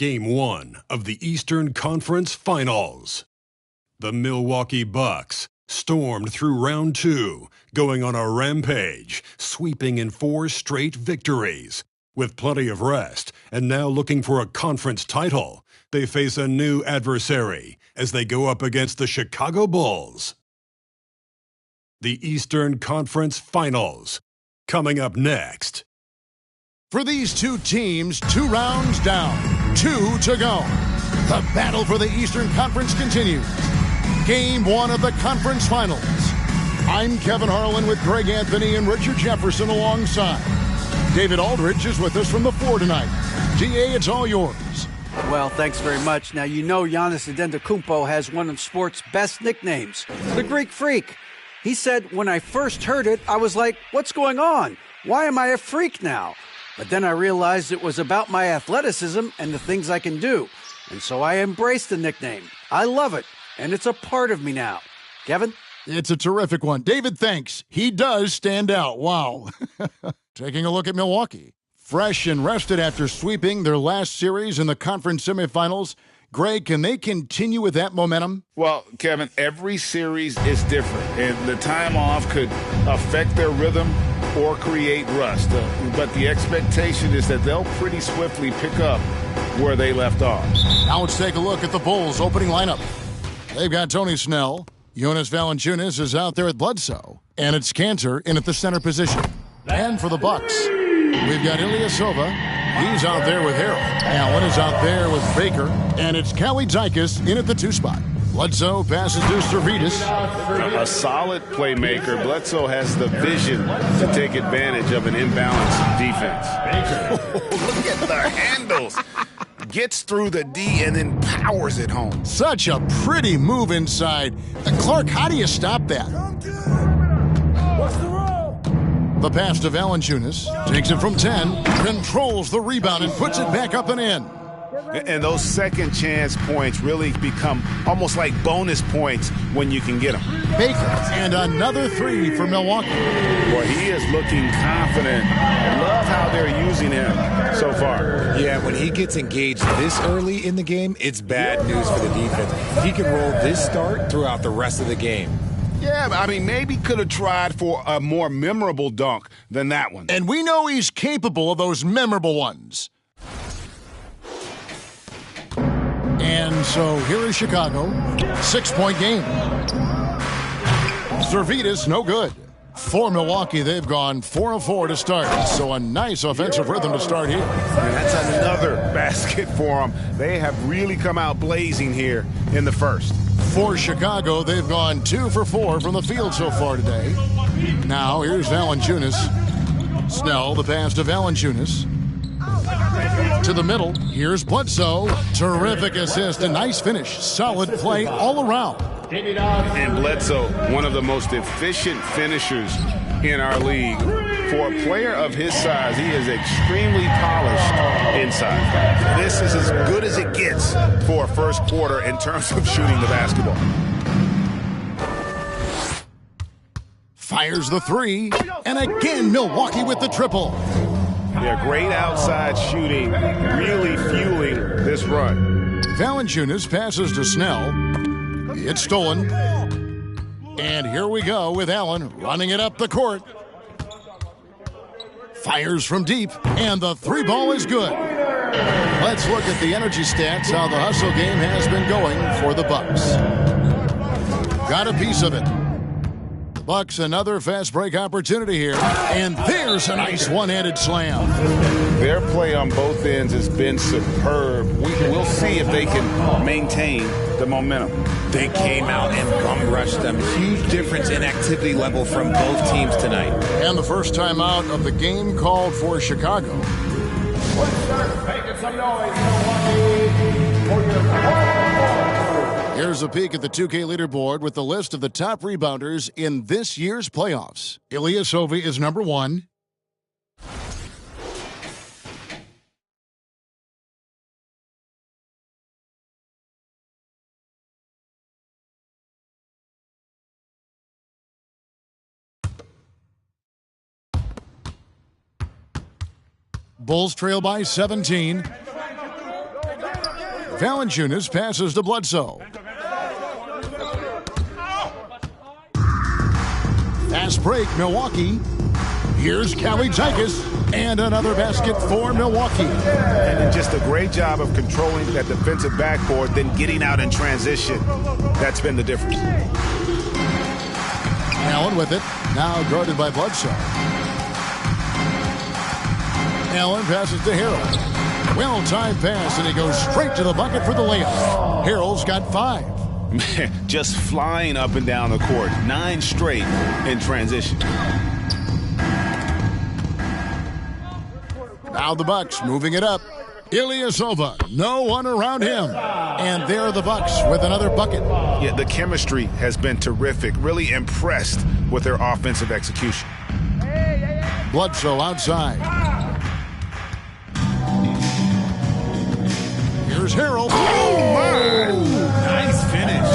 Game 1 of the Eastern Conference Finals. The Milwaukee Bucks stormed through round 2, going on a rampage, sweeping in 4 straight victories. With plenty of rest and now looking for a conference title, they face a new adversary as they go up against the Chicago Bulls. The Eastern Conference Finals, coming up next. For these two teams, 2 rounds down, 2 to go. The battle for the Eastern Conference continues. Game 1 of the conference finals. I'm Kevin Harlan with Greg Anthony and Richard Jefferson alongside. David Aldridge is with us from the floor tonight. DA, it's all yours. Well, thanks very much. Now, you know Giannis Antetokounmpo has one of sports' best nicknames, the Greek Freak. He said, when I first heard it, I was like, what's going on? Why am I a freak now? But then I realized it was about my athleticism and the things I can do. And so I embraced the nickname. I love it, and it's a part of me now. Kevin? It's a terrific one. David, thanks. He does stand out. Wow. Taking a look at Milwaukee. Fresh and rested after sweeping their last series in the conference semifinals. Greg, can they continue with that momentum? Well, Kevin, every series is different, and the time off could affect their rhythm or create rust. But the expectation is that they'll pretty swiftly pick up where they left off. Now let's take a look at the Bulls' opening lineup. They've got Tony Snell. Jonas Valanciunas is out there at Bledsoe. And it's Cantor in at the center position. And for the Bucks, we've got Ilyasova. He's out there with Harold. Allen is out there with Baker. And it's Kalaitzakis in at the 2 spot. Bledsoe passes to Servetus. A solid playmaker. Bledsoe has the vision to take advantage of an imbalanced defense. Look at the handles. Gets through the D and then powers it home. Such a pretty move inside. Clark, how do you stop that? What's the rule? The pass to Valanciunas. Takes it from 10. Controls the rebound and puts it back up and in. And those second chance points really become almost like bonus points when you can get them. Baker, and another 3 for Milwaukee. Boy, he is looking confident. Love how they're using him so far. Yeah, when he gets engaged this early in the game, it's bad news for the defense. He can roll this start throughout the rest of the game. Yeah, I mean, maybe could have tried for a more memorable dunk than that one. And we know he's capable of those memorable ones. And so here is Chicago. 6-point game. Servetus, no good. For Milwaukee, they've gone 4 of 4 to start. So a nice offensive rhythm to start here. And that's another basket for them. They have really come out blazing here in the first. For Chicago, they've gone 2 for 4 from the field so far today. Now here's Valanciunas. Snell, the pass to Valanciunas. To the middle, here's Bledsoe. Terrific assist, a nice finish. Solid play all around. And Bledsoe, one of the most efficient finishers in our league. For a player of his size, he is extremely polished inside. This is as good as it gets for a first quarter in terms of shooting the basketball. Fires the 3, and again Milwaukee with the triple. Yeah, great outside shooting, really fueling this run. Valanciunas passes to Snell. It's stolen. And here we go with Allen running it up the court. Fires from deep, and the 3 ball is good. Let's look at the energy stats, how the hustle game has been going for the Bucks. Got a piece of it. Bucks, another fast break opportunity here. And there's a nice one-handed slam. Their play on both ends has been superb. We'll see if they can maintain the momentum. They came out and bum rushed them. Huge difference in activity level from both teams tonight. And the first time out of the game called for Chicago. Making some noise, Milwaukee, for your Here's a peek at the 2K leaderboard with the list of the top rebounders in this year's playoffs. Ilyasova is number 1. Bulls trail by 17. Valanciunas passes to Bledsoe. Fast break, Milwaukee. Here's Kalaitzakis, and another basket for Milwaukee. And then just a great job of controlling that defensive backboard, then getting out in transition. That's been the difference. Allen with it, now guarded by Bledsoe. Allen passes to Harrell. Well-timed pass, and he goes straight to the bucket for the layup. Harrell's got 5. Man, just flying up and down the court. 9 straight in transition. Now the Bucks moving it up. Ilyasova, no one around him. And there are the Bucks with another bucket. Yeah, the chemistry has been terrific. Really impressed with their offensive execution. Bledsoe outside. Here's Harrell. Oh, my! Nice finish.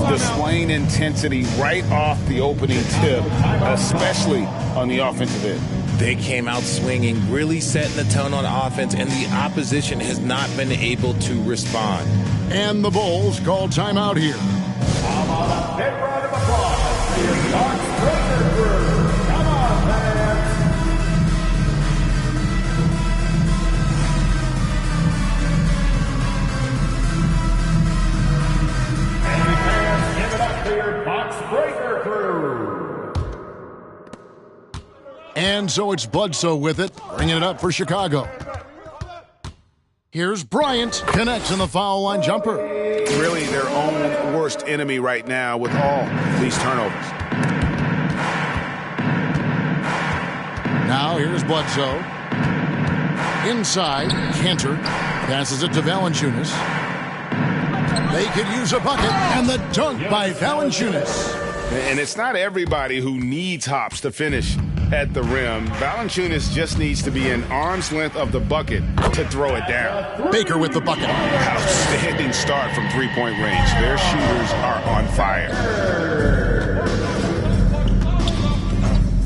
Displaying intensity right off the opening tip, especially on the offensive end. They came out swinging, really setting the tone on offense, and the opposition has not been able to respond. And the Bulls call timeout here. Come on, a big round of applause for your Bucks Breaker crew. Come on, fans. And fans, give it up to your Bucks Breaker crew. And so it's Bledsoe with it, bringing it up for Chicago. Here's Bryant, connects in the foul line jumper. Really their own worst enemy right now with all these turnovers. Now here's Bledsoe. Inside, Cantor passes it to Valanciunas. They could use a bucket, and the dunk by Valanciunas. And it's not everybody who needs hops to finish at the rim. Valanciunas just needs to be an arm's length of the bucket to throw it down. Baker with the bucket. Outstanding start from three-point range. Their shooters are on fire.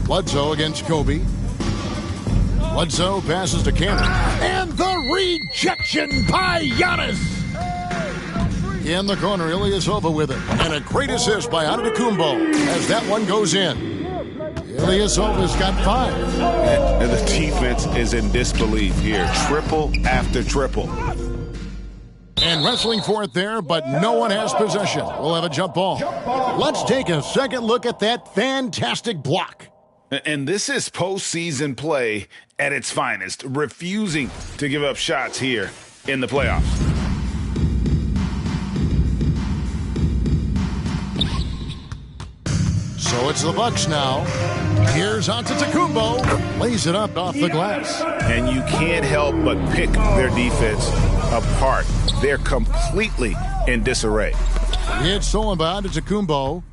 Bledsoe against Kobe. Bledsoe passes to Cantor. And the rejection by Giannis. In the corner, Ilyasova with it. And a great assist by Antetokounmpo as that one goes in. Ilyasova's got 5. And the defense is in disbelief here. Triple after triple. And wrestling for it there, but no one has possession. We'll have a jump ball. Let's take a second look at that fantastic block. And this is postseason play at its finest, refusing to give up shots here in the playoffs. So it's the Bucks now. Here's Antetokounmpo. Lays it up off the glass. And you can't help but pick their defense apart. They're completely in disarray. It's stolen by Antetokounmpo.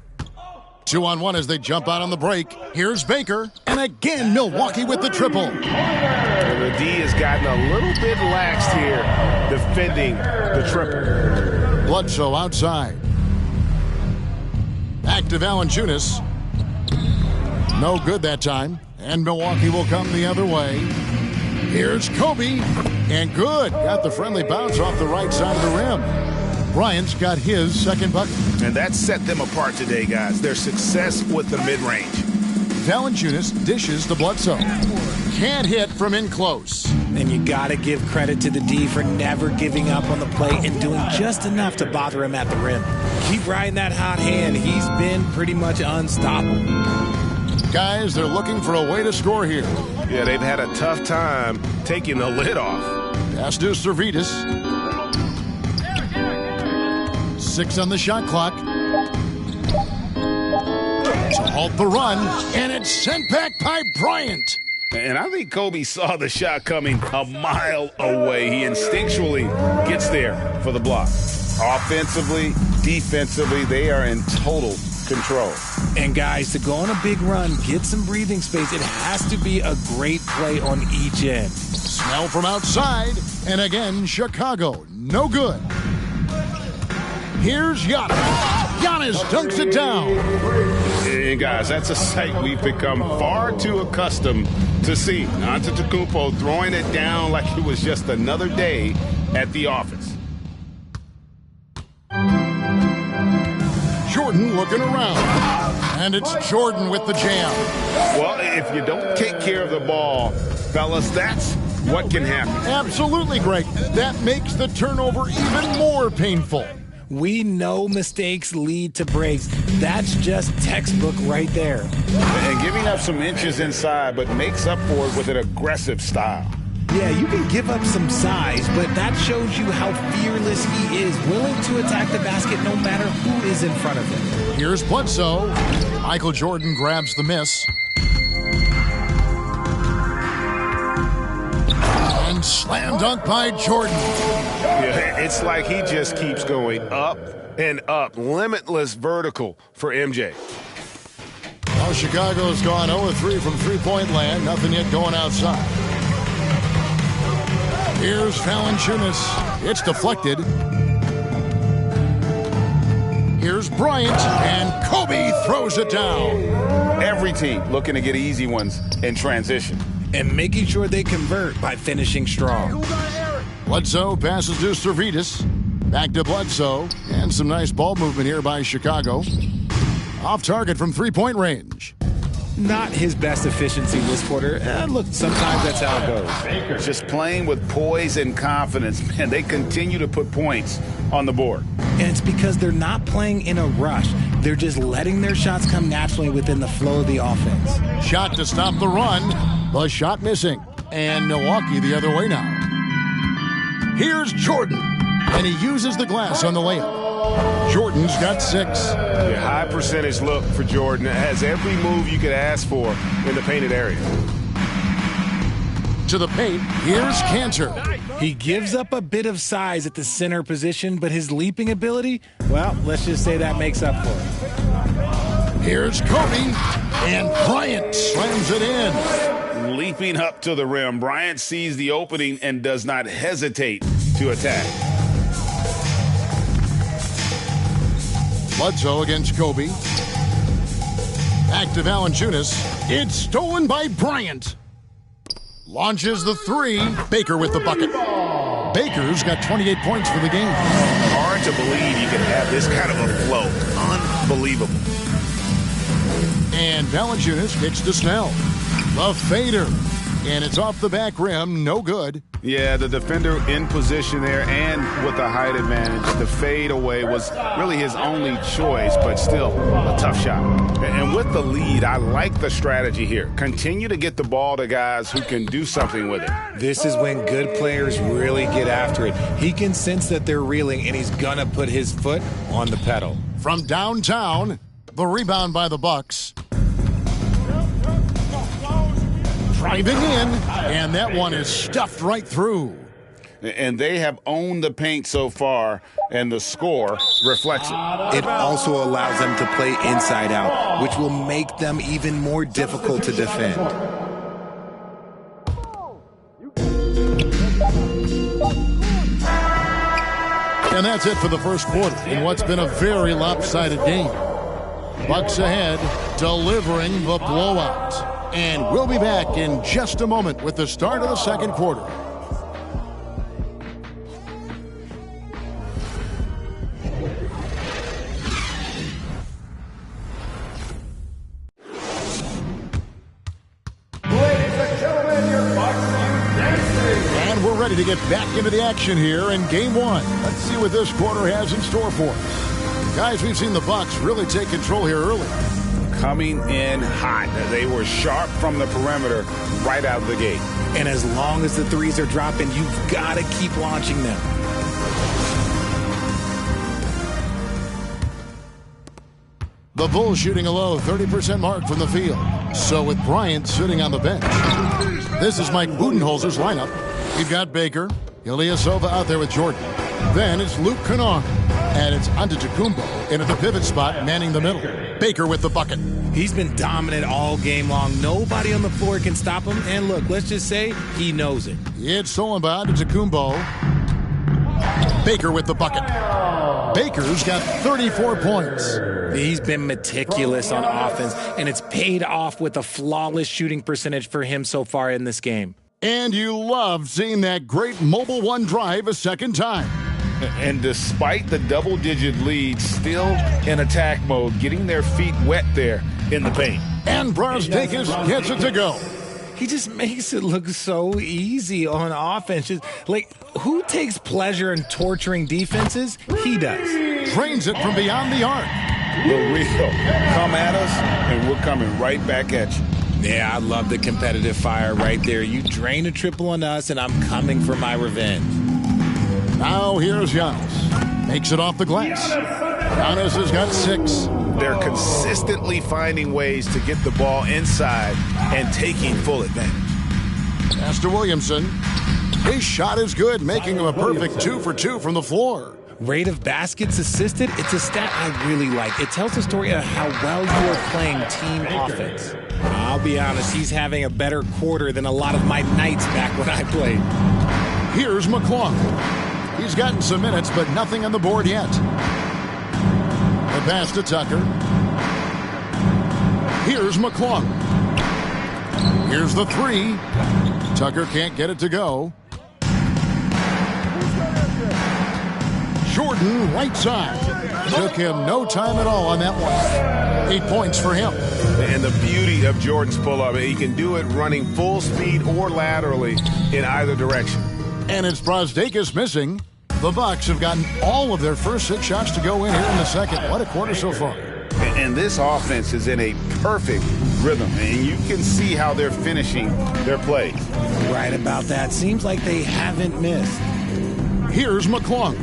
2-on-1 as they jump out on the break. Here's Baker. And again, Milwaukee with the triple. And the D has gotten a little bit laxed here defending the triple. Bledsoe outside. Back to Valanciunas. No good that time. And Milwaukee will come the other way. Here's Kobe. And good. Got the friendly bounce off the right side of the rim. Bryant's got his second bucket. And that set them apart today, guys. Their success with the mid-range. Valanciunas dishes to Bledsoe. Can't hit from in close. And you got to give credit to the D for never giving up on the play and doing just enough to bother him at the rim. Keep riding that hot hand. He's been pretty much unstoppable. Guys, they're looking for a way to score here. Yeah, they've had a tough time taking the lid off. Pass to Servetus. 6 on the shot clock. To halt the run, and it's sent back by Bryant. And I think Kobe saw the shot coming a mile away. He instinctually gets there for the block. Offensively, defensively, they are in total control. And guys, to go on a big run, get some breathing space, it has to be a great play on each end. Snell from outside, and again, Chicago, no good. Here's Giannis. Giannis dunks it down. And guys, that's a sight we've become far too accustomed to see. Antetokounmpo throwing it down like it was just another day at the office. Jordan looking around. And it's Jordan with the jam. Well, if you don't take care of the ball, fellas, that's what can happen. Absolutely, Greg. That makes the turnover even more painful. We know mistakes lead to breaks. That's just textbook right there. And giving up some inches inside, but makes up for it with an aggressive style. Yeah, you can give up some size, but that shows you how fearless he is, willing to attack the basket no matter who is in front of him. Here's Bledsoe. Michael Jordan grabs the miss. And slam dunk by Jordan. Yeah, it's like he just keeps going up and up. Limitless vertical for MJ. Now Chicago's gone 0-3 from three-point land. Nothing yet going outside. Here's Valanciunas. It's deflected. Here's Bryant, and Kobe throws it down. Every team looking to get easy ones in transition. And making sure they convert by finishing strong. Bledsoe passes to Servetus. Back to Bledsoe. And some nice ball movement here by Chicago. Off target from three-point range. Not his best efficiency this quarter. Look, sometimes that's how it goes. Just playing with poise and confidence. Man, they continue to put points on the board. And it's because they're not playing in a rush. They're just letting their shots come naturally within the flow of the offense. Shot to stop the run. The shot missing. And Milwaukee the other way now. Here's Jordan. And he uses the glass on the layup. Jordan's got 6. Yeah, high percentage look for Jordan. It has every move you could ask for in the painted area. To the paint, here's Cantor. He gives up a bit of size at the center position, but his leaping ability, well, let's just say that makes up for it. Here's Kobe, and Bryant slams it in. Leaping up to the rim, Bryant sees the opening and does not hesitate to attack. Bledsoe against Kobe. Back to Valanciunas. It's stolen by Bryant. Launches the three. Baker with the bucket. Baker's got 28 points for the game. Hard to believe you can have this kind of a flow. Unbelievable. And Valanciunas kicks to Snell. The fader. And it's off the back rim. No good. Yeah, the defender in position there and with the height advantage. The fade away was really his only choice, but still a tough shot. And with the lead, I like the strategy here. Continue to get the ball to guys who can do something with it. This is when good players really get after it. He can sense that they're reeling, and he's gonna put his foot on the pedal. From downtown, the rebound by the Bucks. Driving in, and that one is stuffed right through. And they have owned the paint so far, and the score reflects it. It also allows them to play inside out, which will make them even more difficult to defend. And that's it for the first quarter in what's been a very lopsided game. Bucks ahead, delivering the blowout. And we'll be back in just a moment with the start of the second quarter. And we're ready to get back into the action here in Game 1. Let's see what this quarter has in store for us. Guys, we've seen the Bucks really take control here early. Coming in hot. They were sharp from the perimeter right out of the gate. And as long as the threes are dropping, you've got to keep launching them. The Bulls shooting a low 30% mark from the field. So with Bryant sitting on the bench. This is Mike Budenholzer's lineup. We've got Baker, Ilyasova out there with Jordan. Then it's Luke Kennard. And it's Antetokounmpo in at the pivot spot, manning the middle. Baker with the bucket. He's been dominant all game long. Nobody on the floor can stop him. And look, let's just say he knows it. It's stolen by Antetokounmpo. Baker with the bucket. Baker's got 34 points. He's been meticulous on offense, and it's paid off with a flawless shooting percentage for him so far in this game. And you love seeing that great Mobile One drive a second time. And despite the double-digit lead, still in attack mode, getting their feet wet there in the paint. And Brazdeikis gets it to go. He just makes it look so easy on offense. Just, like, who takes pleasure in torturing defenses? He does. Drains it from beyond the arc. The real. Come at us, and we're coming right back at you. Yeah, I love the competitive fire right there. You drain a triple on us, and I'm coming for my revenge. Now here's Giannis. Makes it off the glass. Giannis has got 6. They're consistently finding ways to get the ball inside and taking full advantage. Pass to Williamson. His shot is good, making him a perfect 2 for 2 from the floor. Rate of baskets assisted, it's a stat I really like. It tells a story of how well you are playing team offense. I'll be honest, he's having a better quarter than a lot of my nights back when I played. Here's McClung. He's gotten some minutes, but nothing on the board yet. The pass to Tucker. Here's McClung. Here's the 3. Tucker can't get it to go. Jordan, right side. Took him no time at all on that one. 8 points for him. And the beauty of Jordan's pull-up, he can do it running full speed or laterally in either direction. And it's Brazdeikis missing. The Bucks have gotten all of their first 6 shots to go in here in the second. What a quarter so far. And this offense is in a perfect rhythm, and you can see how they're finishing their play. Right about that. Seems like they haven't missed. Here's McClung.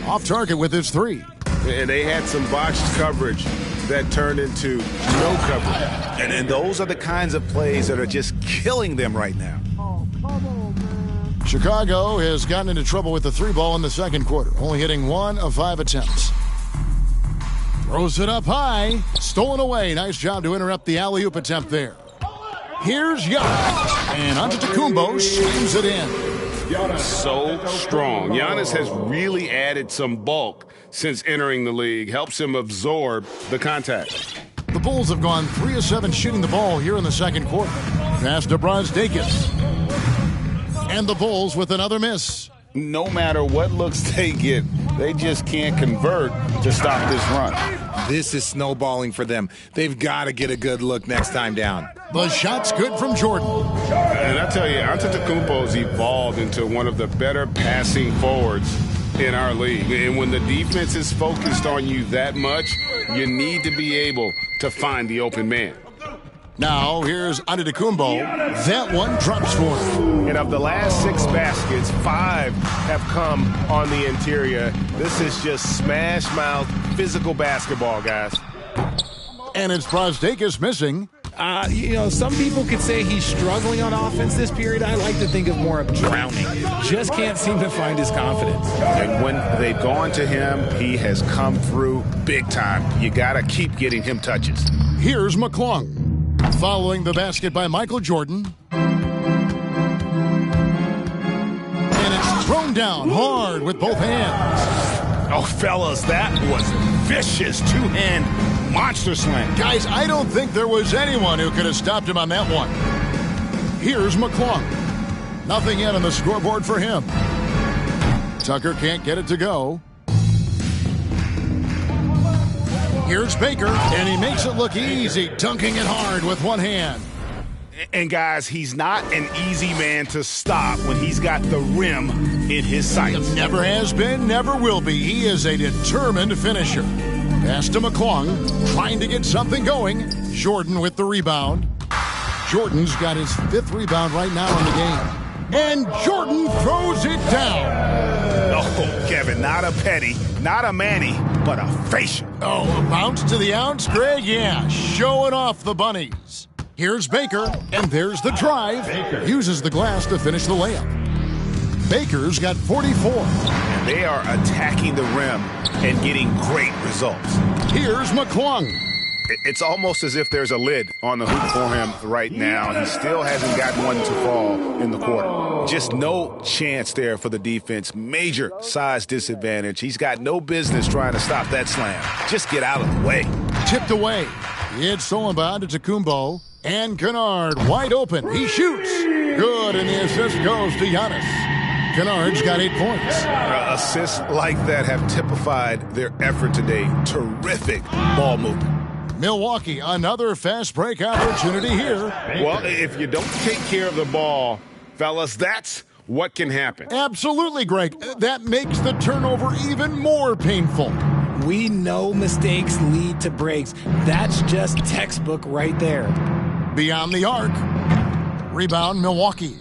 Off target with his 3. And they had some botched coverage that turned into no coverage. And those are the kinds of plays that are just killing them right now. Chicago has gotten into trouble with the 3 ball in the second quarter, only hitting 1 of 5 attempts. Throws it up high. Stolen away. Nice job to interrupt the alley-oop attempt there. Here's Giannis. And Antetokounmpo slams it in. So strong. Giannis has really added some bulk since entering the league. Helps him absorb the contact. The Bulls have gone 3 of 7 shooting the ball here in the second quarter. Pass to Brazdeikis. And the Bulls with another miss. No matter what looks they get, they just can't convert to stop this run. This is snowballing for them. They've got to get a good look next time down. The shot's good from Jordan. And I tell you, Antetokounmpo's evolved into one of the better passing forwards in our league. And when the defense is focused on you that much, you need to be able to find the open man. Now, here's Antetokounmpo. That one drops for him. And of the last 6 baskets, 5 have come on the interior. This is just smash-mouth physical basketball, guys. And it's Brazdeikis missing. Some people could say he's struggling on offense this period. I like to think of more of drowning. Just can't seem to find his confidence. And when they've gone to him, he has come through big time. You got to keep getting him touches. Here's McClung. Following the basket by Michael Jordan. And it's thrown down hard with both hands. Oh, fellas, that was vicious 2-hand monster slam. Guys, I don't think there was anyone who could have stopped him on that one. Here's McClung. Nothing yet on the scoreboard for him. Tucker can't get it to go. Here's Baker, and he makes it look easy, dunking it hard with one hand. And guys, he's not an easy man to stop when he's got the rim in his sights. Never has been, never will be. He is a determined finisher. Pass to McClung, trying to get something going. Jordan with the rebound. Jordan's got his 5th rebound right now in the game. And Jordan throws it down. Oh, Kevin, not a petty, not a Manny, but a facial. Oh, a bounce to the ounce, Greg? Yeah, showing off the bunnies. Here's Baker, and there's the drive. Baker uses the glass to finish the layup. Baker's got 44. And they are attacking the rim and getting great results. Here's McClung. It's almost as if there's a lid on the hoop for him right now. He still hasn't got one to fall in the quarter. Just no chance there for the defense. Major size disadvantage. He's got no business trying to stop that slam. Just get out of the way. Tipped away. It's stolen by Antetokounmpo. And Kennard wide open. He shoots. Good, and the assist goes to Giannis. Kennard's got 8 points. Assists like that have typified their effort today. Terrific ball movement. Milwaukee, another fast break opportunity here. Well, if you don't take care of the ball, fellas, that's what can happen. Absolutely, Greg. That makes the turnover even more painful. We know mistakes lead to breaks. That's just textbook right there. Beyond the arc. Rebound, Milwaukee.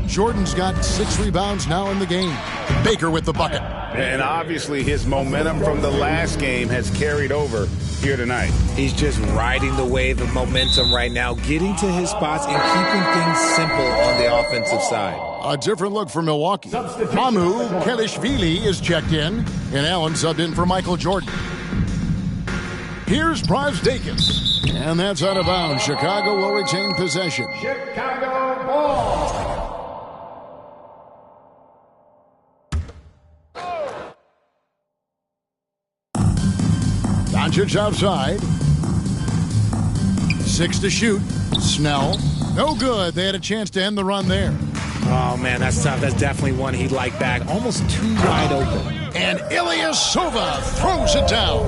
Jordan's got 6 rebounds now in the game. Baker with the bucket. And obviously his momentum from the last game has carried over here tonight. He's just riding the wave of momentum right now, getting to his spots and keeping things simple on the offensive side. A different look for Milwaukee. Mamu Kelishvili is checked in, and Allen subbed in for Michael Jordan. Here's Prozdeikis, and that's out of bounds. Chicago will retain possession. Chicago ball. Doncic outside. 6 to shoot. Snell. No good. They had a chance to end the run there. Oh, man, that's tough. That's definitely one he'd like back. Almost too wide open. And Ilyasova throws it down.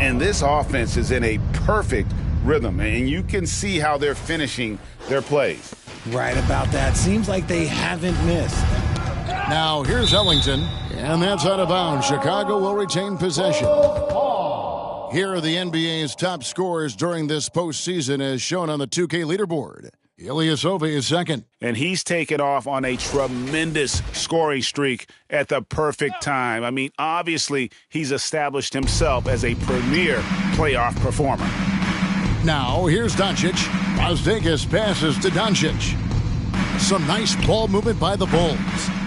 And this offense is in a perfect rhythm, and you can see how they're finishing their plays. Right about that. Seems like they haven't missed. Now here's Ellington, and that's out of bounds. Chicago will retain possession. Here are the NBA's top scorers during this postseason as shown on the 2K leaderboard. Ilyasova is second. And he's taken off on a tremendous scoring streak at the perfect time. I mean, obviously, he's established himself as a premier playoff performer. Now, here's Doncic. Prozdeikis passes to Doncic. Some nice ball movement by the Bulls.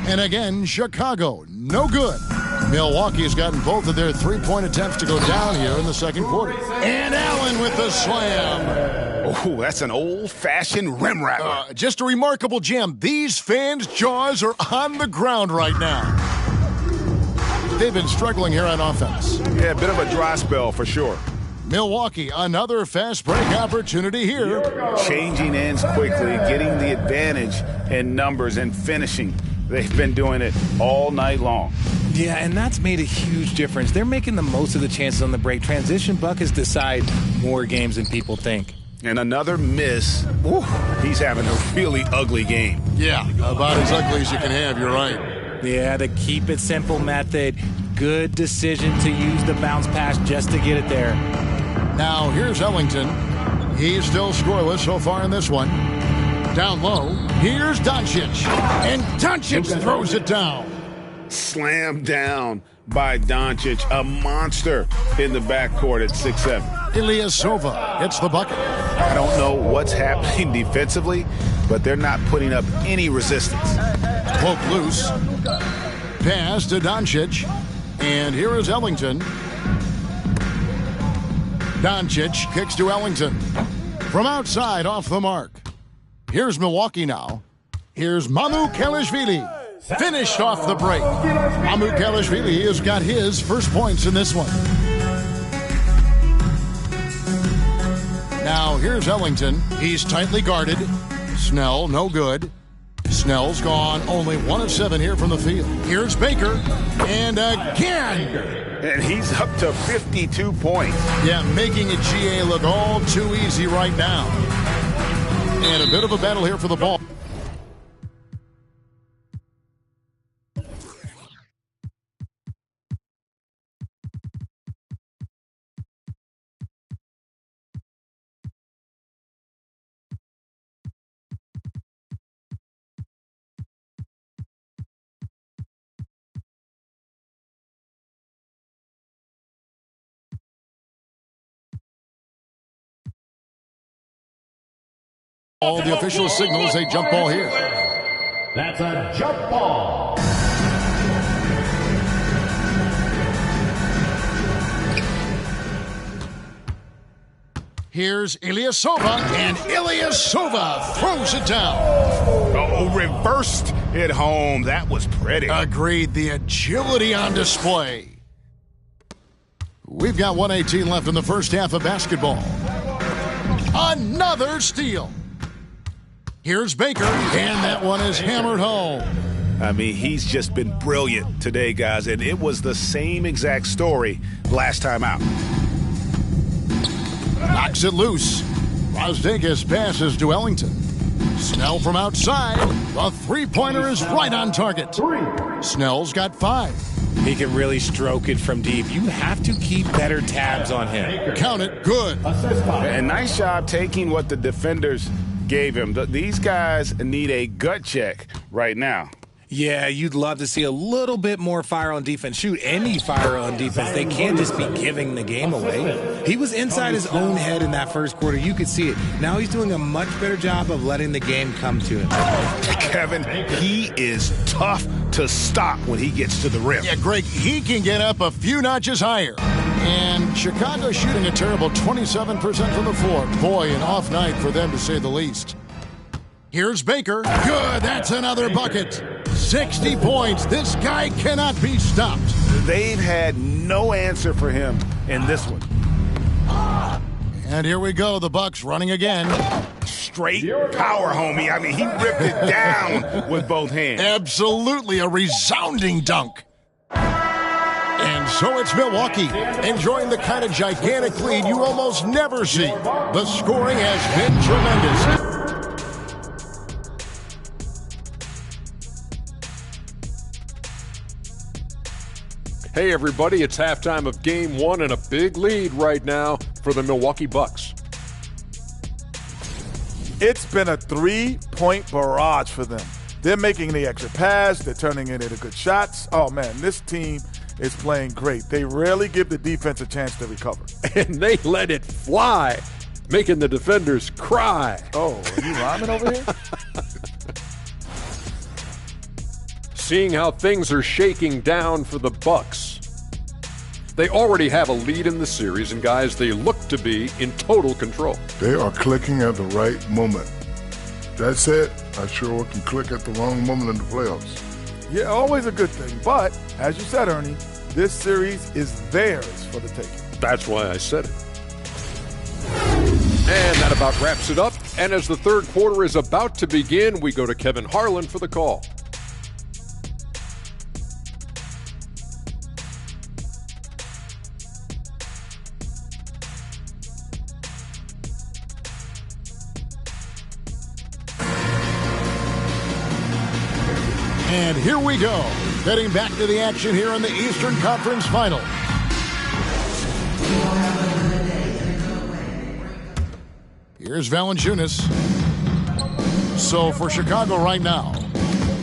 And again, Chicago, no good. Milwaukee has gotten both of their three-point attempts to go down here in the second quarter. And Allen with the slam. Oh, that's an old-fashioned rim rattler. Just a remarkable gem. These fans' jaws are on the ground right now. They've been struggling here on offense. Yeah, a bit of a dry spell for sure. Milwaukee, another fast break opportunity here. Changing ends quickly, getting the advantage in numbers and finishing. They've been doing it all night long. Yeah, and that's made a huge difference. They're making the most of the chances on the break. Transition buckets decide more games than people think. And another miss. Ooh, he's having a really ugly game. Yeah, about as ugly as you can have, you're right. Yeah, the keep it simple method. Good decision to use the bounce pass just to get it there. Now, here's Ellington. He's still scoreless so far in this one. Down low, here's Doncic. And Doncic throws it down. Slammed down by Doncic, a monster in the backcourt at 6'7". Ilyasova hits the bucket. I don't know what's happening defensively, but they're not putting up any resistance. Poke loose. Pass to Doncic. And here is Ellington. Doncic kicks to Ellington. From outside, off the mark. Here's Milwaukee now. Here's Mamu Kelishvili. Finished off the break. Mamu Kelishvili has got his first points in this one. Now, here's Ellington. He's tightly guarded. Snell, no good. Snell's gone. Only 1 of 7 here from the field. Here's Baker. And again. And he's up to 52 points. Yeah, making a GA look all too easy right now. And a bit of a battle here for the ball. All the official signals a jump ball here. That's a jump ball. Here's Ilyasova, and Ilyasova throws it down. Oh, reversed it home. That was pretty. Agreed. The agility on display. We've got 1:18 left in the first half of basketball. Another steal. Here's Baker, and that one is hammered home. I mean, he's just been brilliant today, guys, and it was the same exact story last time out. Knocks it loose. Rosdagas passes to Ellington. Snell from outside. The three-pointer is right on target. Snell's got 5. He can really stroke it from deep. You have to keep better tabs on him. Count it. Good. And nice job taking what the defenders gave him. These guys need a gut check right now. Yeah, you'd love to see a little bit more fire on defense. Shoot, any fire on defense. They can't just be giving the game away. He was inside his own head in that first quarter. You could see it. Now he's doing a much better job of letting the game come to him. Kevin, he is tough to stop when he gets to the rim. Yeah, Greg, he can get up a few notches higher. And Chicago shooting a terrible 27% from the floor. Boy, an off night for them, to say the least. Here's Baker. Good. That's another bucket. 60 points. This guy cannot be stopped. They've had no answer for him in this one. And here we go. The Bucks running again. Straight power, homie. I mean, he ripped it down with both hands. Absolutely a resounding dunk. And so it's Milwaukee, enjoying the kind of gigantic lead you almost never see. The scoring has been tremendous. Hey everybody, it's halftime of Game 1 and a big lead right now for the Milwaukee Bucks. It's been a 3-point barrage for them. They're making the extra pass. They're turning it into good shots. Oh, man, this team is playing great. They rarely give the defense a chance to recover. And they let it fly, making the defenders cry. Oh, are you rhyming over here? Seeing how things are shaking down for the Bucks. They already have a lead in the series, and guys, they look to be in total control. They are clicking at the right moment. That said, I sure can click at the wrong moment in the playoffs. Yeah, always a good thing. But, as you said, Ernie, this series is theirs for the taking. That's why I said it. And that about wraps it up. And as the third quarter is about to begin, we go to Kevin Harlan for the call. And here we go, heading back to the action here in the Eastern Conference Final. Here's Valanciunas. So for Chicago right now,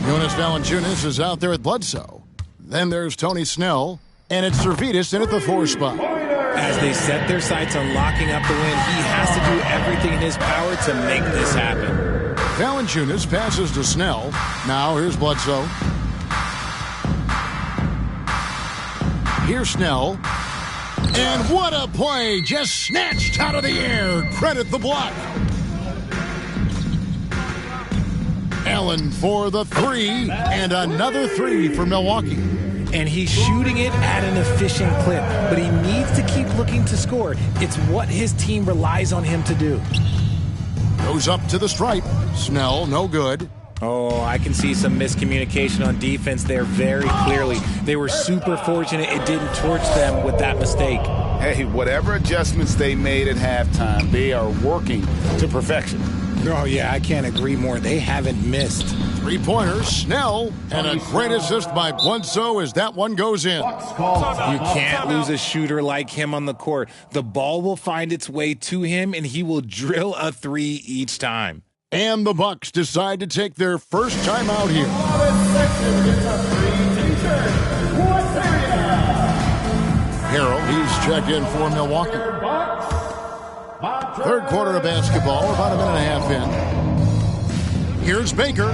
Jonas Valanciunas is out there at Bledsoe. Then there's Tony Snell, and it's Servetus in at the 4 spot. As they set their sights on locking up the win, he has to do everything in his power to make this happen. Valanciunas passes to Snell. Now here's Bledsoe. Here's Snell. And what a play! Just snatched out of the air. Credit the block. Allen for the 3, and another 3 for Milwaukee. And he's shooting it at an efficient clip, but he needs to keep looking to score. It's what his team relies on him to do. Goes up to the stripe. Snell, no good. Oh, I can see some miscommunication on defense there very clearly. They were super fortunate it didn't torch them with that mistake. Hey, whatever adjustments they made at halftime, they are working to perfection. Oh, yeah, I can't agree more. They haven't missed. 3-pointers, Snell, and a great assist by Bledsoe as that one goes in. You can't lose a shooter like him on the court. The ball will find its way to him, and he will drill a 3 each time. And the Bucks decide to take their first time out here. Harrell, he's checked in for Milwaukee. Third quarter of basketball, about a minute and a half in. Here's Baker.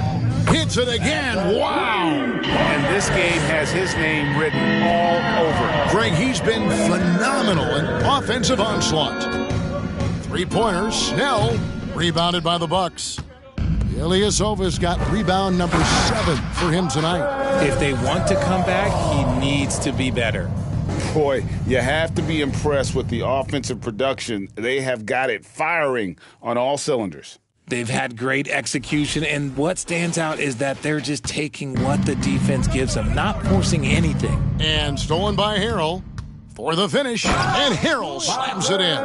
Hits it again. Wow. And this game has his name written all over it. Greg, he's been phenomenal in offensive onslaught. 3-pointers, Snell, rebounded by the Bucks. Ilyasova's got rebound number 7 for him tonight. If they want to come back, he needs to be better. Boy, you have to be impressed with the offensive production. They have got it firing on all cylinders. They've had great execution, and what stands out is that they're just taking what the defense gives them, not forcing anything. And stolen by Harrell for the finish, and Harrell slams it in.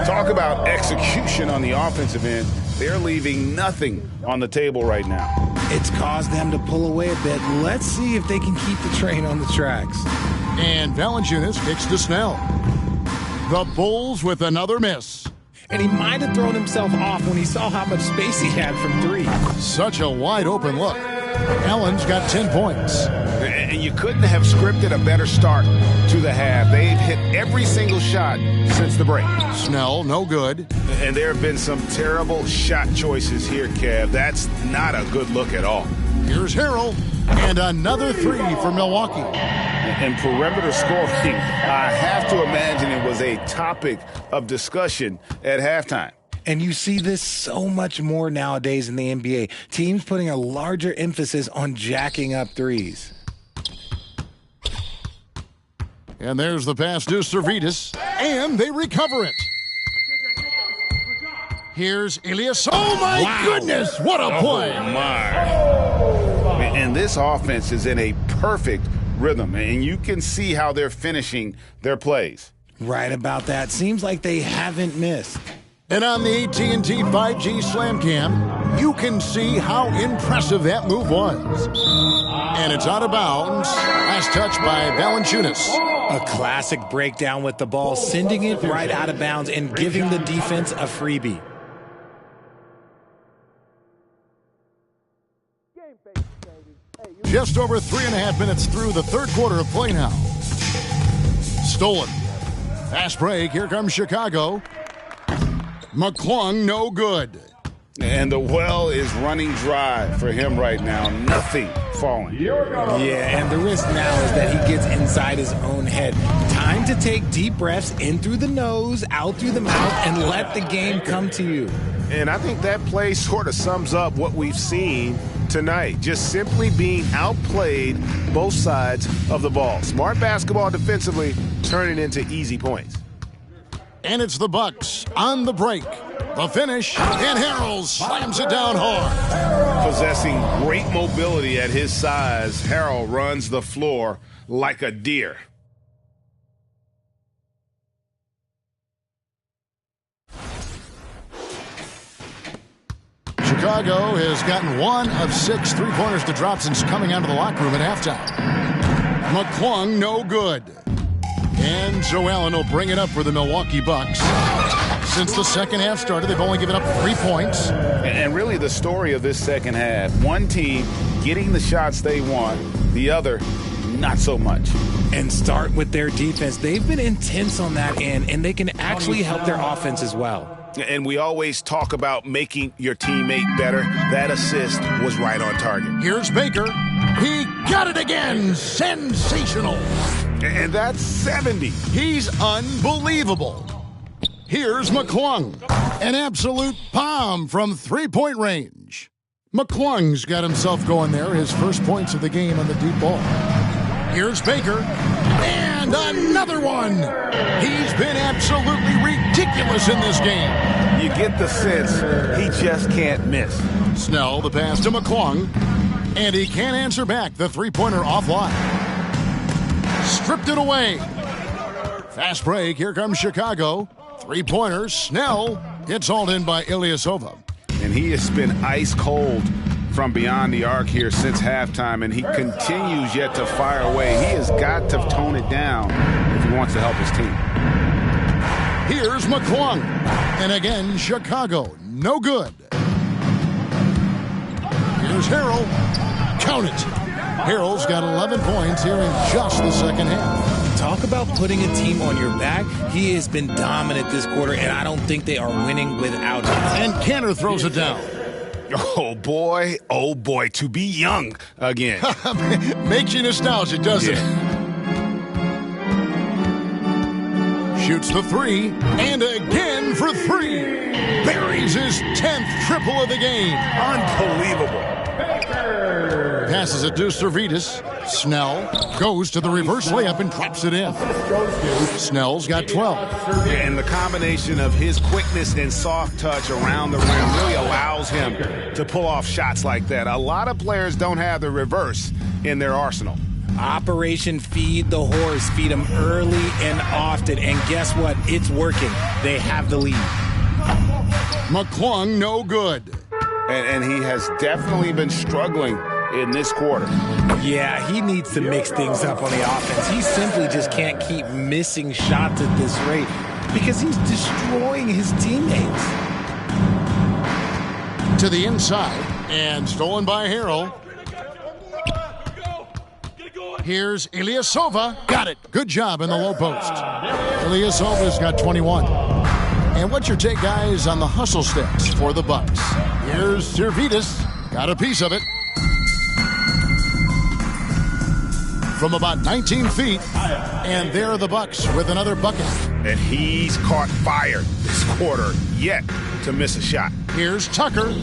Talk about execution on the offensive end. They're leaving nothing on the table right now. It's caused them to pull away a bit. Let's see if they can keep the train on the tracks. And Valanciunas kicks to Snell. The Bulls with another miss. And he might have thrown himself off when he saw how much space he had from three. Such a wide open look. Allen's got 10 points. And you couldn't have scripted a better start to the half. They've hit every single shot since the break. Snell, no good. And there have been some terrible shot choices here, Kev. That's not a good look at all. Here's Harrell, and another three for Milwaukee. And perimeter scoring, I have to imagine it was a topic of discussion at halftime. And you see this so much more nowadays in the NBA. Teams putting a larger emphasis on jacking up threes. And there's the pass to Servetus, and they recover it. Here's Elias. Oh, my goodness, what a play. Oh, my. And this offense is in a perfect rhythm, and you can see how they're finishing their plays. Right about that. Seems like they haven't missed. And on the AT&T 5G Slam Cam, you can see how impressive that move was. And it's out of bounds. Last touch by Valanciunas. A classic breakdown with the ball, sending it right out of bounds and giving the defense a freebie. Just over 3.5 minutes through the third quarter of play now. Stolen. Fast break. Here comes Chicago. McClung, no good. And the well is running dry for him right now. Nothing falling. Yeah, and the risk now is that he gets inside his own head. Time to take deep breaths in through the nose, out through the mouth, and let the game come to you. And I think that play sort of sums up what we've seen tonight. Just simply being outplayed both sides of the ball. Smart basketball defensively, turning into easy points. And it's the Bucks on the break. The finish, and Harrell slams it down hard. Possessing great mobility at his size, Harrell runs the floor like a deer. Chicago has gotten 1 of 6 3-pointers to drop since coming out of the locker room at halftime. McClung, no good. And Joe Allen will bring it up for the Milwaukee Bucks. Since the second half started, they've only given up 3 points. And really the story of this second half, one team getting the shots they want, the other not so much. And start with their defense. They've been intense on that end, and they can actually help their offense as well. And we always talk about making your teammate better. That assist was right on target. Here's Baker. He got it again. Sensational. And that's 70. He's unbelievable. Here's McClung. An absolute bomb from 3-point range. McClung's got himself going there. His first points of the game on the deep ball. Here's Baker. And another one. He's been absolutely ridiculous in this game. You get the sense he just can't miss. Snell, the pass to McClung. And he can't answer back. The 3-pointer offline. Stripped it away. Fast break. Here comes Chicago. 3-pointers. Snell. It's hauled in by Ilyasova. And he has been ice cold from beyond the arc here since halftime, and he continues yet to fire away. He has got to tone it down if he wants to help his team. Here's McClung. And again, Chicago. No good. Here's Harrell. Count it. Harrell's got 11 points here in just the second half. Talk about putting a team on your back. He has been dominant this quarter, and I don't think they are winning without him. And Kanter throws it down. Oh boy, to be young again. Makes you nostalgic, doesn't it? Shoots the 3, and again for 3. Buries his 10th triple of the game. Unbelievable. Passes it to Servetus. Snell goes to the reverse layup and drops it in. Snell's got 12. And the combination of his quickness and soft touch around the rim really allows him to pull off shots like that. A lot of players don't have the reverse in their arsenal. Operation Feed the Horse. Feed them early and often. And guess what? It's working. They have the lead. McClung, no good. And he has definitely been struggling in this quarter. Yeah, he needs to mix things up on the offense. He simply just can't keep missing shots at this rate because he's destroying his teammates. To the inside, and stolen by Harrell. Here's Ilyasova. Got it. Good job in the low post. Ilyasova's got 21. And what's your take, guys, on the hustle steps for the Bucks? Here's Servetus. Got a piece of it. From about 19 feet. And there are the Bucks with another bucket. And he's caught fire this quarter, yet to miss a shot. Here's Tucker.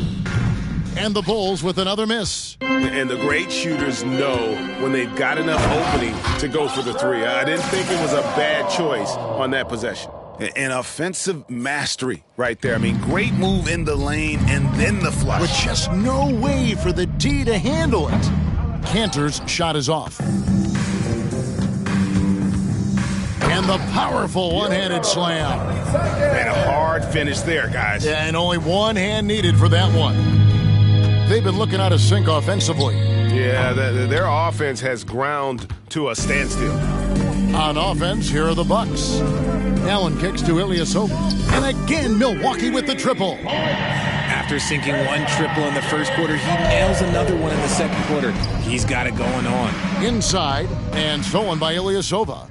And the Bulls with another miss. And the great shooters know when they've got enough opening to go for the three. I didn't think it was a bad choice on that possession. An offensive mastery right there. I mean, great move in the lane and then the flush. With just no way for the D to handle it. Cantor's shot is off. And the powerful one-handed slam. And a hard finish there, guys. Yeah, and only one hand needed for that one. They've been looking out of sync offensively. Yeah, their offense has ground to a standstill. On offense, here are the Bucks. Allen kicks to Ilyasova. And again, Milwaukee with the triple. After sinking one triple in the first quarter, he nails another one in the second quarter. He's got it going on. Inside, and stolen by Ilyasova.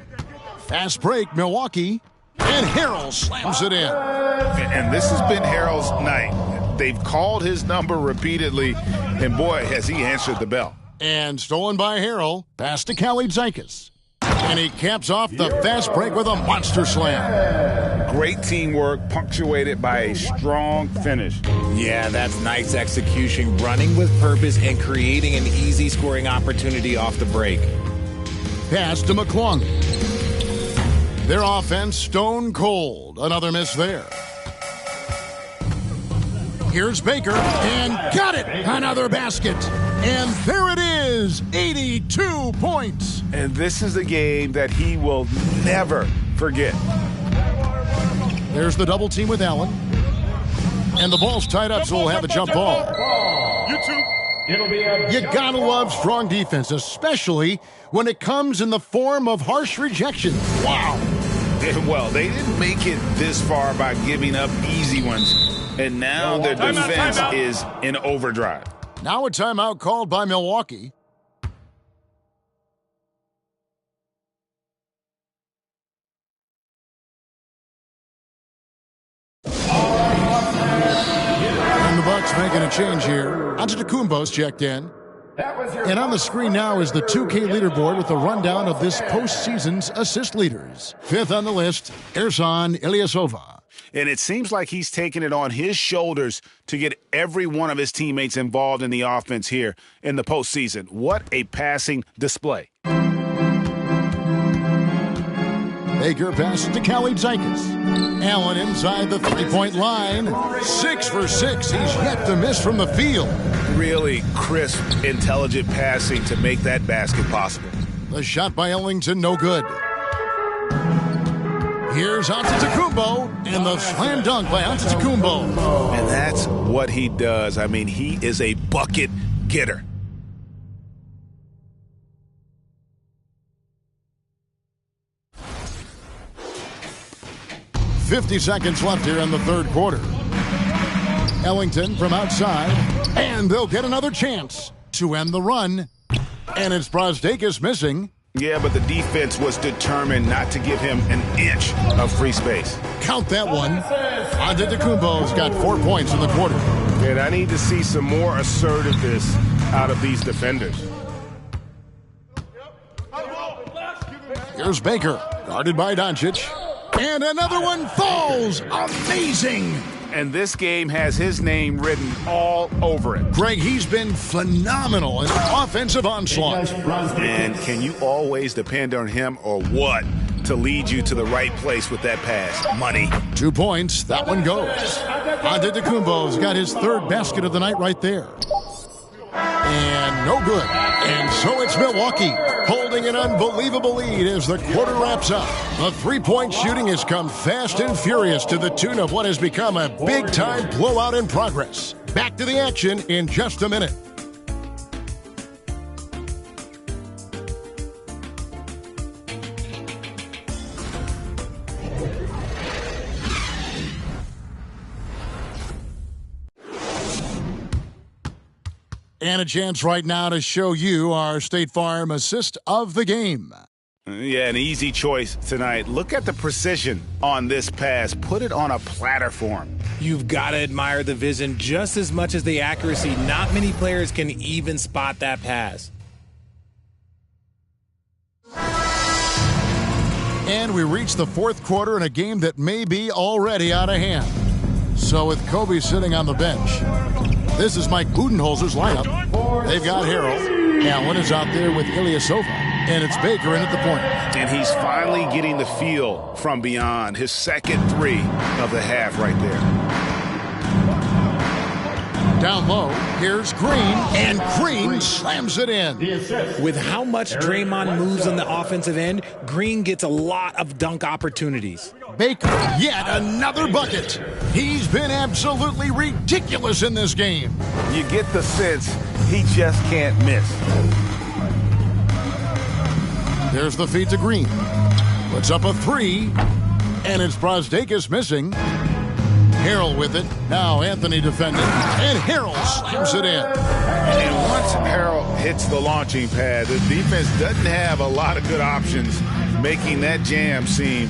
Fast break, Milwaukee. And Harrell slams it in. And this has been Harrell's night. They've called his number repeatedly, and boy, has he answered the bell. And stolen by Harrell. Pass to Kalaitzakis. And he caps off the fast break with a monster slam. Great teamwork, punctuated by a strong finish. Yeah, that's nice execution, running with purpose and creating an easy scoring opportunity off the break. Pass to McClung. Their offense stone cold. Another miss there. Here's Baker, and got it! Another basket. And there it is, 82 points. And this is a game that he will never forget. There's the double team with Allen. And the ball's tied up, so we'll have a jump ball. You gotta love strong defense, especially when it comes in the form of harsh rejection. Wow. Well, they didn't make it this far by giving up easy ones. And now their defense is in overdrive. Now a timeout called by Milwaukee. And the Bucks making a change here. Antetokounmpo's checked in. And on the screen now is the 2K leaderboard with a rundown of this postseason's assist leaders. Fifth on the list, Ersan Ilyasova. And it seems like he's taking it on his shoulders to get every one of his teammates involved in the offense here in the postseason. What a passing display. Baker passes to Kalaitzakis. Allen inside the three-point line. 6 for 6. He's yet to miss from the field. Really crisp, intelligent passing to make that basket possible. The shot by Ellington, no good. Here's Antetokounmpo, and the slam dunk by Antetokounmpo. And that's what he does. I mean, he is a bucket getter. .50 seconds left here in the third quarter. Ellington from outside, and they'll get another chance to end the run. And it's Brasdeikis missing. Yeah, but the defense was determined not to give him an inch of free space. Count that one. Antetokounmpo's got 4 points in the quarter. And I need to see some more assertiveness out of these defenders. Here's Baker, guarded by Doncic. And another one falls. Amazing. and this game has his name written all over it. Greg, he's been phenomenal in offensive onslaught. And can you always depend on him or what to lead you to the right place with that pass? Money. 2 points. That one goes. Antetokounmpo's got his third basket of the night right there. And no good. And so it's Milwaukee holding an unbelievable lead as the quarter wraps up. The three-point shooting has come fast and furious to the tune of what has become a big-time blowout in progress. Back to the action in just a minute. And a chance right now to show you our State Farm assist of the game. Yeah, an easy choice tonight. Look at the precision on this pass. Put it on a platter for him. You've got to admire the vision just as much as the accuracy. Not many players can even spot that pass. And we reach the fourth quarter in a game that may be already out of hand. So with Kobe sitting on the bench, this is Mike Budenholzer's lineup. They've got Harrell. Allen is out there with Ilyasova. And it's Baker in at the point. And he's finally getting the feel from beyond. His second three of the half right there. Down low, here's Green. And Green slams it in. With how much Draymond moves on the offensive end, Green gets a lot of dunk opportunities. Baker, yet another bucket. He's been absolutely ridiculous in this game. You get the sense he just can't miss. There's the feed to Green. Puts up a three, and it's Brasdeikis missing. Harrell with it. Now Anthony defending, and Harrell slams it in. And once Harrell hits the launching pad, the defense doesn't have a lot of good options, making that jam seem...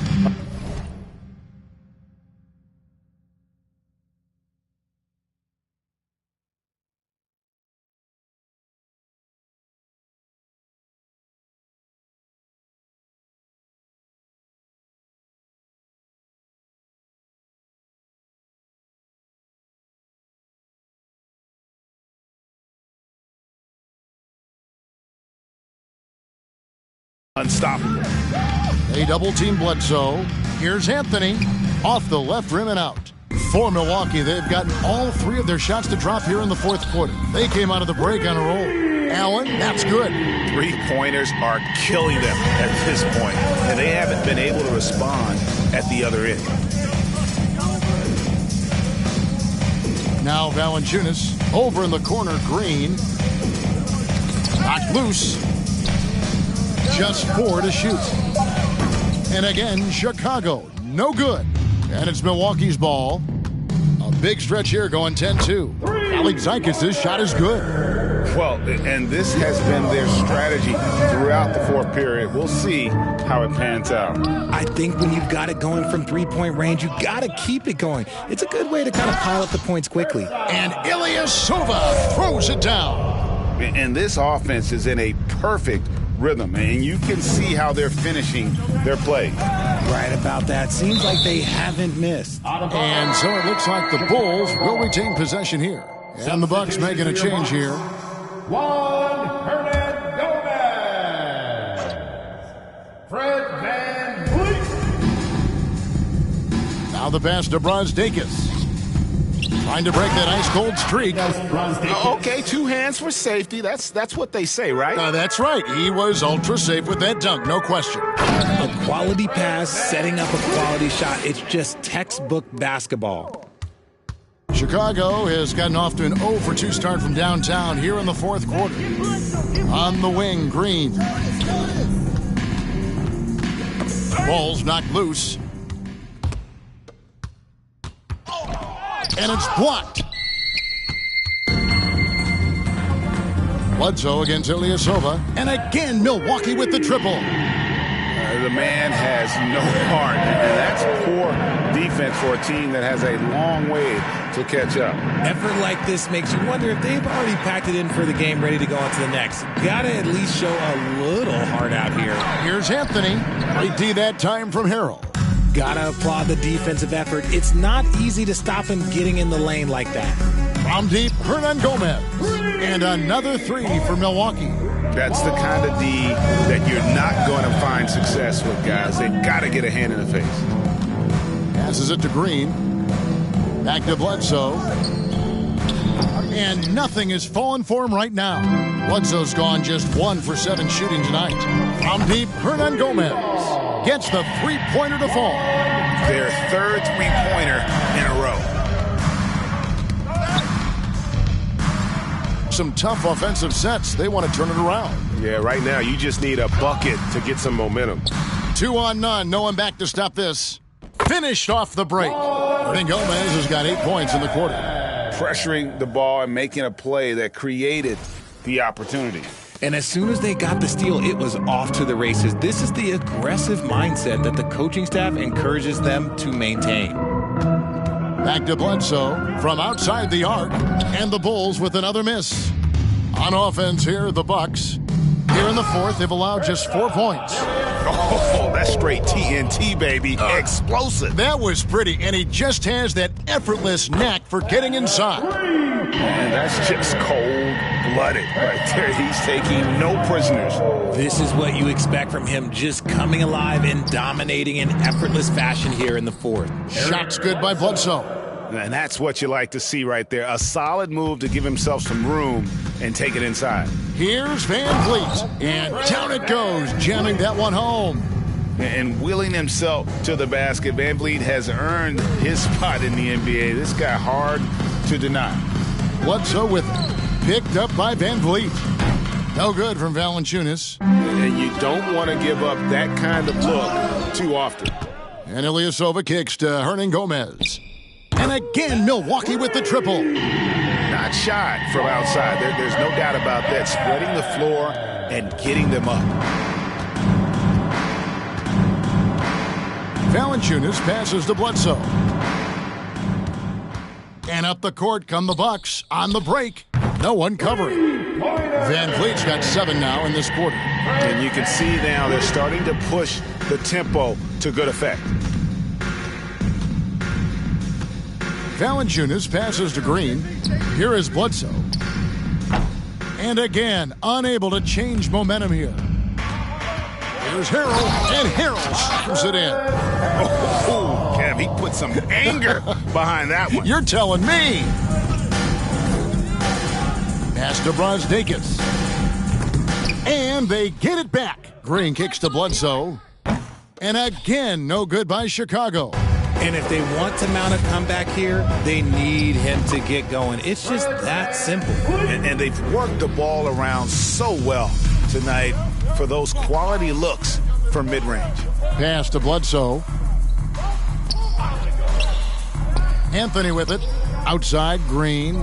unstoppable. They double-team Bledsoe. Here's Anthony. Off the left rim and out. For Milwaukee, they've gotten all three of their shots to drop here in the fourth quarter. They came out of the break on a roll. Allen, that's good. Three-pointers are killing them at this point, and they haven't been able to respond at the other end. Now Valanciunas over in the corner. Green. Knocked loose. Just 4 to shoot. And again, Chicago, no good. And it's Milwaukee's ball. A big stretch here going 10-2. Alexakis' shot is good. Well, and this has been their strategy throughout the fourth period. We'll see how it pans out. I think when you've got it going from three-point range, you got to keep it going. It's a good way to kind of pile up the points quickly. And Ilyasova throws it down. And this offense is in a perfect rhythm, and you can see how they're finishing their play. Right about that. Seems like they haven't missed. And so it looks like the Bulls will retain possession here. And the Bucks making a change here. Juan Hernan Gomez. Fred Van Vliet. Now the pass to Brasdeikis. Trying to break that ice-cold streak. Okay, 2 hands for safety. That's what they say, right? That's right. He was ultra safe with that dunk, no question. A quality pass, setting up a quality shot. It's just textbook basketball. Chicago has gotten off to an 0-for-2 start from downtown here in the fourth quarter. On the wing, Green. Ball's knocked loose. And it's blocked. Bledsoe against Ilyasova. And again, Milwaukee with the triple. The man has no heart, and that's poor defense for a team that has a long way to catch up. Effort like this makes you wonder if they've already packed it in for the game, ready to go on to the next. Gotta at least show a little heart out here. Here's Anthony. Great D that time from Harrell. Gotta applaud the defensive effort. It's not easy to stop him getting in the lane like that. From deep, Hernan Gomez. And another three for Milwaukee. That's the kind of D that you're not going to find success with, guys. They've got to get a hand in the face. Passes it to Green. Back to Bledsoe. And nothing is falling for him right now. Bledsoe's gone just 1 for 7 shooting tonight. From deep, Hernan Gomez gets the three-pointer to fall. Their third three-pointer in a row. Some tough offensive sets. They want to turn it around. Yeah, right now you just need a bucket to get some momentum. 2 on none. No one back to stop this. Finished off the break. Hernan Gomez has got 8 points in the quarter. Pressuring the ball and making a play that created the opportunity. And as soon as they got the steal, it was off to the races. This is the aggressive mindset that the coaching staff encourages them to maintain. Back to Bledsoe from outside the arc, and the Bulls with another miss. On offense here, the Bucks. Here in the fourth, they've allowed just 4 points. Oh, that's straight TNT, baby. Explosive. That was pretty, and he just has that effortless knack for getting inside. And that's just cold-blooded right there. He's taking no prisoners. This is what you expect from him, just coming alive and dominating in effortless fashion here in the fourth. Shot's good by Bledsoe. And that's what you like to see right there. A solid move to give himself some room and take it inside. Here's Van Vliet, and down it goes, jamming that one home. And wheeling himself to the basket. Van Vliet has earned his spot in the NBA. This guy hard to deny. Bledsoe with it. Picked up by Van Vliet. No good from Valanciunas. And you don't want to give up that kind of look too often. And Ilyasova kicks to Hernan Gomez. And again, Milwaukee with the triple. Not shot from outside. There's no doubt about that. Spreading the floor and getting them up. Valanciunas passes to Bledsoe. And up the court come the Bucks on the break. No one covering. Van Vliet's got 7 now in this quarter. And you can see now they're starting to push the tempo to good effect. Valanciunas passes to Green. Here is Bledsoe. And again, unable to change momentum here. Here's Harrell, and Harrell slams it in. Oh, Kev, he put some anger behind that one. You're telling me. Pass to Brosdakis. And they get it back. Green kicks to Bledsoe. And again, no good by Chicago. And if they want to mount a comeback here, they need him to get going. It's just that simple. And they've worked the ball around so well tonight for those quality looks from mid-range. Pass to Bledsoe. Anthony with it. Outside, Green.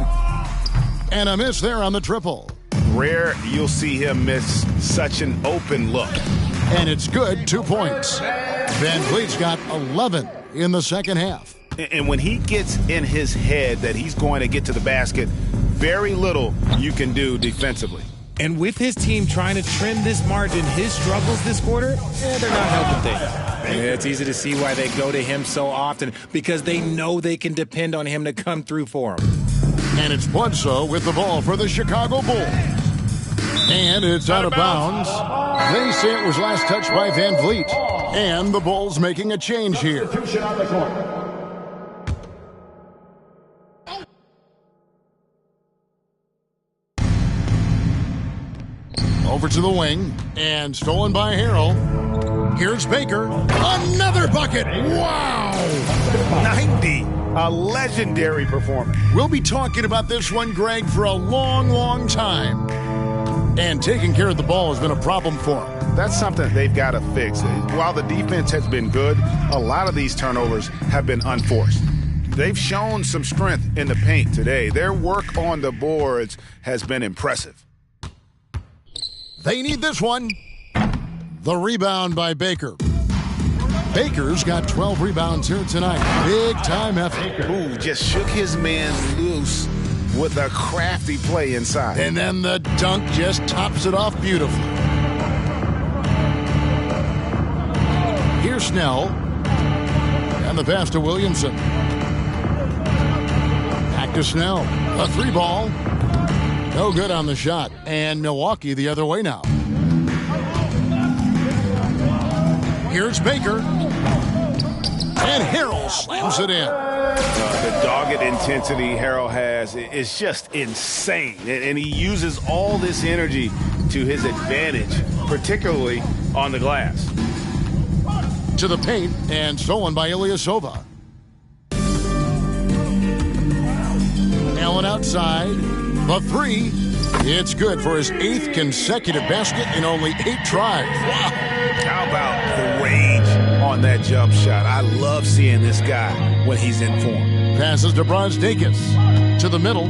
And a miss there on the triple. Rare you'll see him miss such an open look. And it's good, 2 points. Van Vliet's got 11 in the second half. And when he gets in his head that he's going to get to the basket, very little you can do defensively. And with his team trying to trim this margin, his struggles this quarter, they're not helping things. It's easy to see why they go to him so often, because they know they can depend on him to come through for them. And it's Bledsoe with the ball for the Chicago Bulls. And it's out of bounds. They say it was last touched by Van Vliet. And the Bulls making a change here. Over to the wing. And stolen by Harrell. Here's Baker. Another bucket. Wow. 90. A legendary performance. We'll be talking about this one, Greg, for a long, long time. And taking care of the ball has been a problem for them. That's something they've got to fix. While the defense has been good, a lot of these turnovers have been unforced. They've shown some strength in the paint today. Their work on the boards has been impressive. They need this one. The rebound by Baker. Baker's got 12 rebounds here tonight. Big-time effort. Ooh, just shook his man loose with a crafty play inside. And then the dunk just tops it off beautifully. Here's Snell. And the pass to Williamson. Back to Snell. A 3-ball. No good on the shot. And Milwaukee the other way now. Here's Baker. And Harrell slams it in. The dogged intensity Harrell has is just insane. And he uses all this energy to his advantage, particularly on the glass. To the paint and stolen by Ilyasova. Allen outside. The 3. It's good for his 8th consecutive basket in only 8 tries. Wow. How about the range on that jump shot? I love seeing this guy when he's in form. Passes to Brazdeikis. To the middle.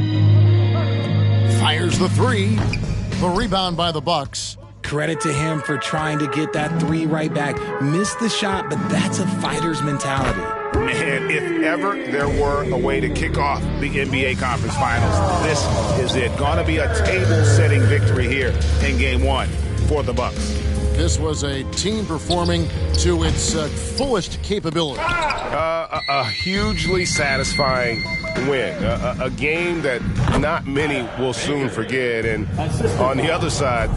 Fires the 3. The rebound by the Bucks. Credit to him for trying to get that 3 right back. Missed the shot, but that's a fighter's mentality. Man, if ever there were a way to kick off the NBA Conference Finals, this is it. Going to be a table-setting victory here in Game 1 for the Bucks. This was a team performing to its fullest capability. A hugely satisfying win. A game that not many will soon forget. And on the other side,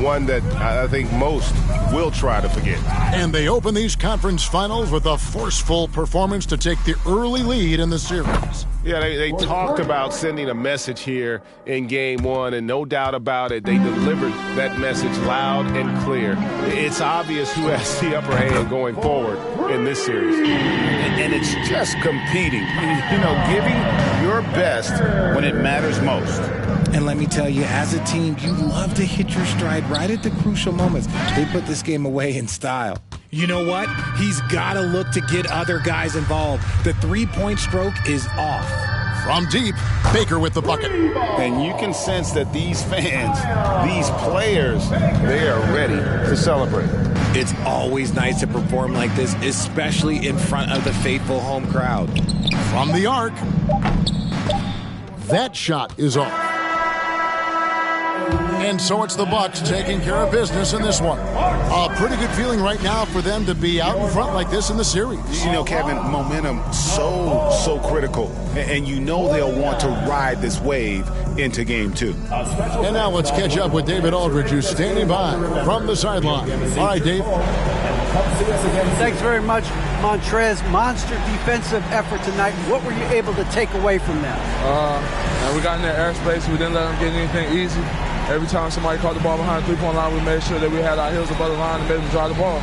one that I think most will try to forget. And they open these conference finals with a forceful performance to take the early lead in the series. Yeah, they talked about sending a message here in Game 1, and no doubt about it, they delivered that message loud and clear. It's obvious who has the upper hand going forward in this series. And it's just competing, giving your best when it matters most. And let me tell you, as a team, you love to hit your stride right at the crucial moments. They put this game away in style. You know what? He's got to look to get other guys involved. The 3-point stroke is off. From deep, Baker with the bucket. And you can sense that these fans, these players, they are ready to celebrate. It's always nice to perform like this, especially in front of the faithful home crowd. From the arc, that shot is off. And so it's the Bucks taking care of business in this one. A pretty good feeling right now for them to be out in front like this in the series. Kevin, momentum so critical. And they'll want to ride this wave into Game 2. And now let's catch up with David Aldridge, who's standing by from the sideline. All right, Dave. Thanks very much, Montrez. Monster defensive effort tonight. What were you able to take away from that? We got in their airspace. We didn't let them get anything easy. Every time somebody caught the ball behind the three-point line, we made sure that we had our heels above the line and made them drive the ball.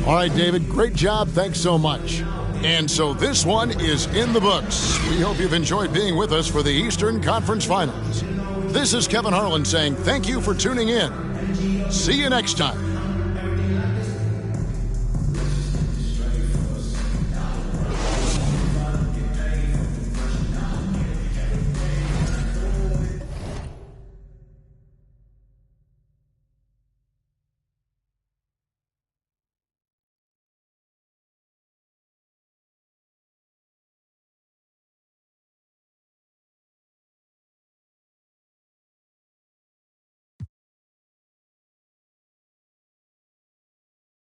All right, David, great job. Thanks so much. And so this one is in the books. We hope you've enjoyed being with us for the Eastern Conference Finals. This is Kevin Harlan saying thank you for tuning in. See you next time.